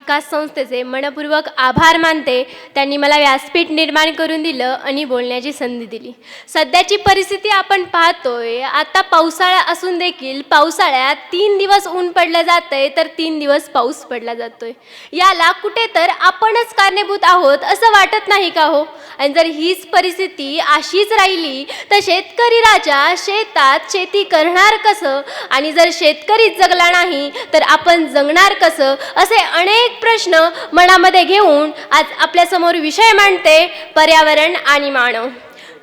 विकास संस्थेचे मनपूर्वक आभार मानते. त्यांनी मला व्यासपीठ निर्माण करून दिलं आणि बोलण्याची संधी दिली. सध्याची परिस्थिती आपण पाहतोय. आता पावसाळा असून देखील पावसाळ्यात 3 दिवस ऊन पडलं जातंय तर 3 दिवस पाऊस पडला जातोय. याला कुठे तर आपणच कारणीभूत आहोत असं वाटत नाही का हो? आणि जर हीच परिस्थिती अशीच राहिली तर शेतकरी राजा शेतात शेती करणार कसं? आणि जर शेतकरीच जगला नाही तर आपण जगणार कसं? असे अनेक प्रश्न मनामध्ये घेऊन आज आपल्यासमोर विषय मांडते, पर्यावरण आणि मानव.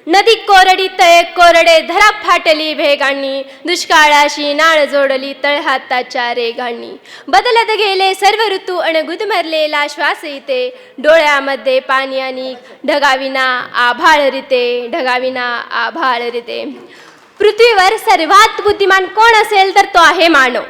नदी कोरडी तळे कोरडे, धरा फाटली भेगांनी, दुष्काळाशी नाळ जोडली तळहाताच्या रेगांनी. बदलत गेले सर्व ऋतू अन गुदमरलेला श्वास येते, डोळ्यामध्ये पाणी आणि ढगाविना आभाळ रिते, ढगाविना आभाळ रिते. पृथ्वीवर सर्वात बुद्धिमान कोण असेल तर तो आहे मानव.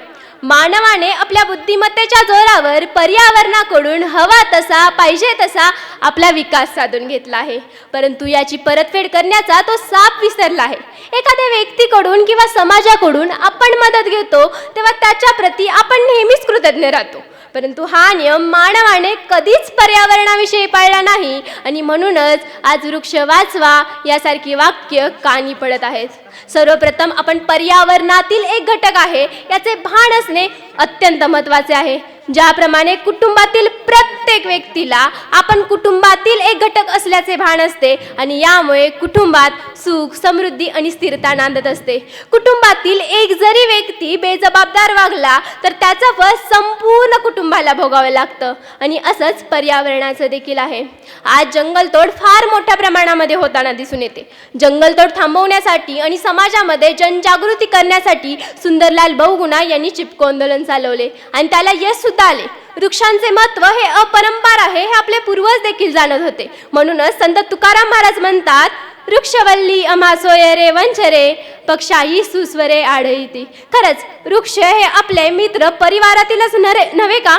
मानवाने आपल्या बुद्धिमत्तेच्या जोरावर पर्यावरणाकडून हवा तसा पाहिजे तसा आपला विकास साधून घेतला आहे, परंतु याची परतफेड करण्याचा तो साप विसरला आहे. एखाद्या व्यक्तीकडून किंवा समाजाकडून आपण मदत घेतो तेव्हा त्याच्या प्रती आपण नेहमीच कृतज्ञ राहतो, परंतु हा नियम मानवाने कधीच पर्यावरणाविषयी पाळला नाही आणि म्हणूनच आज वृक्ष वाचवा यासारखी वाक्य कानी पडत आहेत. सर्वप्रथम आपण पर्यावरणातील एक घटक आहे याचे भान असणे अत्यंत महत्त्वाचे आहे. ज्याप्रमाणे कुटुंबातील प्रत्येक व्यक्तीला आपण कुटुंबातील एक घटक असल्याचे भान असते आणि यामुळे कुटुंबात सुख, समृद्धी आणि स्थिरता नांदत असते. कुटुंबातील एक जरी व्यक्ती बेजबाबदार वागला तर त्याचं फळ संपूर्ण कुटुंबाला भोगावं लागतं आणि असंच पर्यावरणाचं देखील आहे. आज जंगलतोड फार मोठ्या प्रमाणामध्ये होताना दिसून येते. जंगलतोड थांबवण्यासाठी आणि समाजामध्ये जनजागृती करण्यासाठी सुंदरलाल बहुगुणा यांनी चिपको आंदोलन चालवले आणि त्याला यश सुद्धा आले. वृक्षांचे महत्त्व हे अपरंपार आहे हे आपले पूर्वज देखील जाणत होते. म्हणूनच संत तुकाराम महाराज म्हणतात, वृक्षवल्ली आम्हा सोयरे वंचरे, पक्षाही सुस्वरे आढळते. खरंच वृक्ष हे आपले मित्र परिवारातीलच नव्हे का?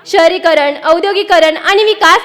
शहरीकरण, औद्योगिकरण आणि विकास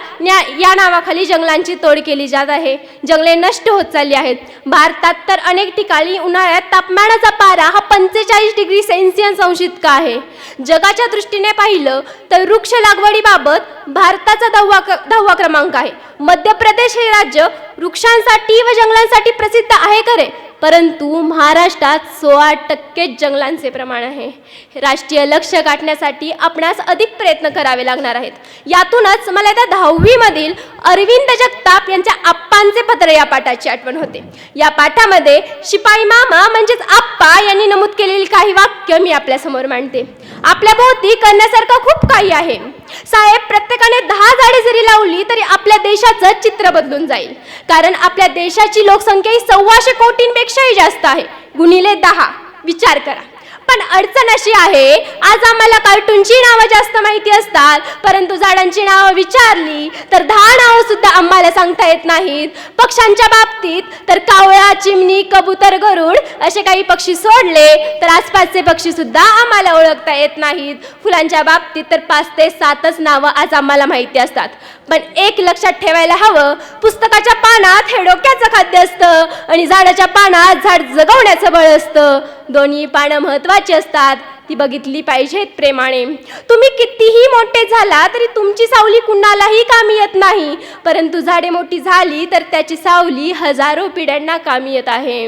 या नावाखाली जंगलांची तोड केली जात आहे. जंगले नष्ट होत चालली आहेत. भारतात तर अनेक ठिकाणी उन्हाळ्यात तापमानाचा पारा हा 45 डिग्री सेल्सिअस अंश इतका आहे. जगाच्या दृष्टीने पाहिलं तर वृक्ष लागवडीबाबत भारताचा 10वा क्रमांक आहे. मध्य प्रदेश हे राज्य वृक्षांसाठी व जंगलांसाठी प्रसिद्ध आहे खरे, परंतु महाराष्ट्रात 16% जंगलांचे प्रमाण आहे. राष्ट्रीय लक्ष्य गाठण्यासाठी आपणास अधिक प्रयत्न करावे लागणार आहेत. यातूनच मला त्या 10वी मधील अरविंद जगताप यांच्या आप्पांचे पत्र या पाठाची आठवण होते. या पाठामध्ये शिपाई मामा म्हणजेच आप्पा यांनी नमूद केलेली काही वाक्य मी आपल्यासमोर मांडते. आपल्या भोवती करण्यासारखं खूप काही आहे साहेब. प्रत्येकाने 10 झाडे जरी लावली तरी आपल्या देशाचं चित्र बदलून जाईल, कारण आपल्या देशाची लोकसंख्या ही 125 कोटींपेक्षाही जास्त आहे. गुणिले 10 विचार करा. पण अडचण अशी आहे, आज आम्हाला कार्टूनची नावं जास्त माहिती असतात, परंतु झाडांची नावं विचारली तर 10 नावं सुद्धा आम्हाला सांगता येत नाहीत. पक्ष्यांच्या बाबतीत तर कावळा, चिमणी, कबूतर, गरुड असे काही पक्षी सोडले तर आसपासचे पक्षी सुद्धा आम्हाला ओळखता येत नाहीत. फुलांच्या बाबतीत तर 5 ते 7च नावं आज आम्हाला माहिती असतात. पण एक लक्षात ठेवायला हवं, पुस्तकाच्या पानात हे डोक्याचं खाद्य असतं आणि झाडाच्या पानात झाड जगवण्याचं बळ असतं. दोन्ही पानं महत्त्वाची असतात, ती बघितली पाहिजेत प्रेमाने. तुम्ही कितीही मोठे झाला तरी तुमची सावली कुणालाही कामी येत नाही, परंतु झाडे मोठी झाली तर त्याची सावली हजारो पिढ्यांना कामी येत आहे.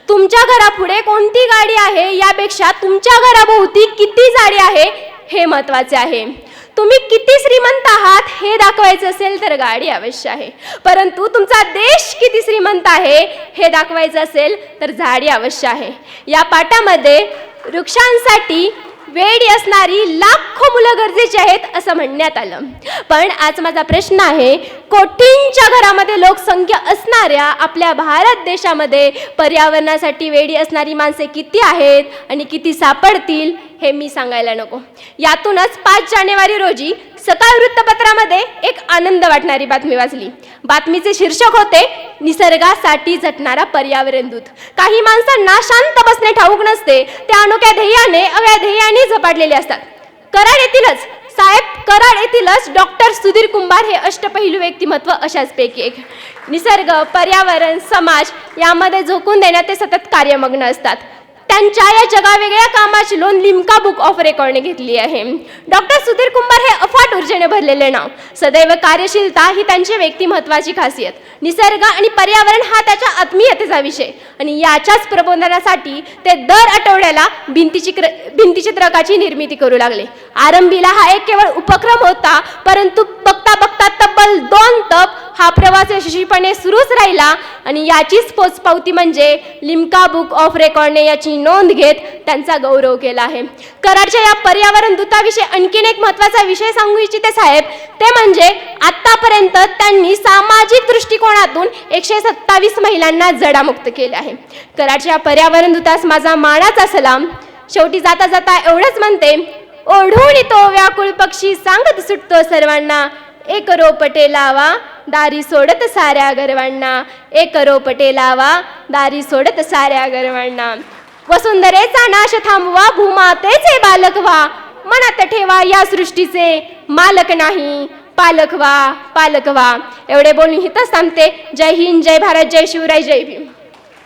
तुमच्या घरापुढे कोणती गाडी आहे यापेक्षा तुमच्या घराभोवती किती झाडे आहे हे महत्त्वाचे आहे. तुम्ही किती श्रीमंत आहात हे दाखवायचं असेल तर गाडी अवश्य आहे, परंतु तुमचा देश किती श्रीमंत आहे हे दाखवायचं असेल तर झाडी अवश्य आहे. या पाठामध्ये वृक्षांसाठी वेडी असणारी लाखो मुलं गरजेची आहेत असं म्हणण्यात आलं. पण आज माझा प्रश्न आहे, कोटींच्या घरामध्ये लोकसंख्या असणाऱ्या आपल्या भारत देशामध्ये पर्यावरणासाठी वेडी असणारी माणसे किती आहेत आणि किती सापडतील हे मी सांगायला नको. यातूनच 5 जानेवारी रोजी सकाळ वृत्तपत्रामध्ये एक आनंद वाटणारी बातमी वाचली. बातमीचे शीर्षक होते, निसर्गासाठी झटणारा पर्यावरण दूत. काही माणसांना शांत बसणे ठाऊक नसते, त्या अनोख्या ध्येयाने अव्या ध्येयाने झपाटलेले असतात. कराड येथीलच कराड येथीलच डॉक्टर सुधीर कुंभार हे अष्टपैलू व्यक्तिमत्व अशाच पैकी एक. निसर्ग, पर्यावरण, समाज यामध्ये झोकून देण्यात ते सतत कार्यमग्न असतात. यांच्या या जगावेगळ्या कामाची नोंद लिम्का बुक ऑफ रेकॉर्डने घेतली आहे. डॉक्टर सुधीर कुंभार हे अफाट ऊर्जेने भरलेले नाव. सदैव कार्यशीलता ही त्यांची व्यक्तिमत्वाची खासियत. निसर्ग आणि पर्यावरण हा त्याच्या आत्मीयतेचा विषय आणि याच्याच प्रबोधनासाठी ते दर आठवड्याला भिंतीचित्रकाची निर्मिती करू लागले. आरंभीला हा एक केवळ उपक्रम होता, परंतु बघता बघता तब्बल 2 तप हा प्रवास यशस्वीपणे सुरूच राहिला आणि याचीच पोचपावती म्हणजे लिम्का बुक ऑफ रेकॉर्डने याची नोंद घेत त्यांचा गौरव केला आहे. कराडच्या या पर्यावरण दूताविषयी आणखीन एक महत्त्वाचा विषय सांगू इच्छिते साहेब, ते म्हणजे आतापर्यंत त्यांनी सामाजिक दृष्टिकोनातून 127 महिलांना जडामुक्त केले आहे. कराडच्या पर्यावरण दूतास माझा मानाचा सलाम. शेवटी जाता जाता एवढंच म्हणते, ओढून तो व्याकुळ पक्षी सांगत सुटतो सर्वांना, एक रोपटे लावा दारी सोडत साऱ्या गर्वांना, एक रोपटे लावा दारी सोडत साऱ्या गर्वांना. वसुंधरेचा नाश थांबवा, भूमातेचे बालक व्हा, मनात ठेवा या सृष्टीचे मालक नाही पालक व्हा, पालक व्हा. एवढे बोलून हितच थांबते. जय हिंद, जय भारत, जय शिवराय, जय भीम.